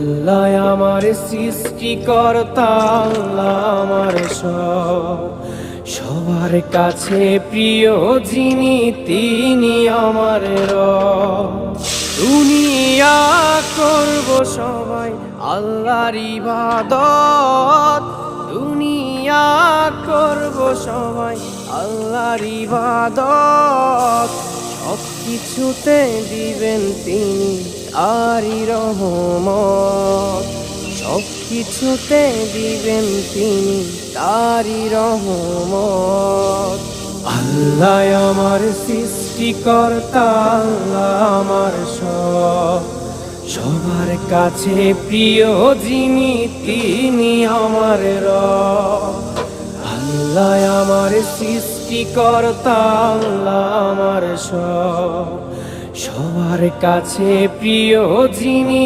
আল্লাহ আমার সৃষ্টিকর্তা, আল্লাহ আমার সবার কাছে প্রিয় যিনি তিনি আমার রব। দুনিয়া করব সবাই আল্লাহর ইবাদত, দুনিয়া করব সবাই আল্লাহর ইবাদত। সব কিছুতে দিবেন তিনি তারই রহমত, সব কিছুতে দিবেন তিনি তারই রহমত। আল্লাহ আমার সৃষ্টিকর্তা, আল্লাহ আমার সবার কাছে প্রিয় যিনি তিনি আমার রব। আল্লাহ আমার সৃষ্টিকর্তা, আল্লাহ আমার সবার কাছে প্রিয় যিনি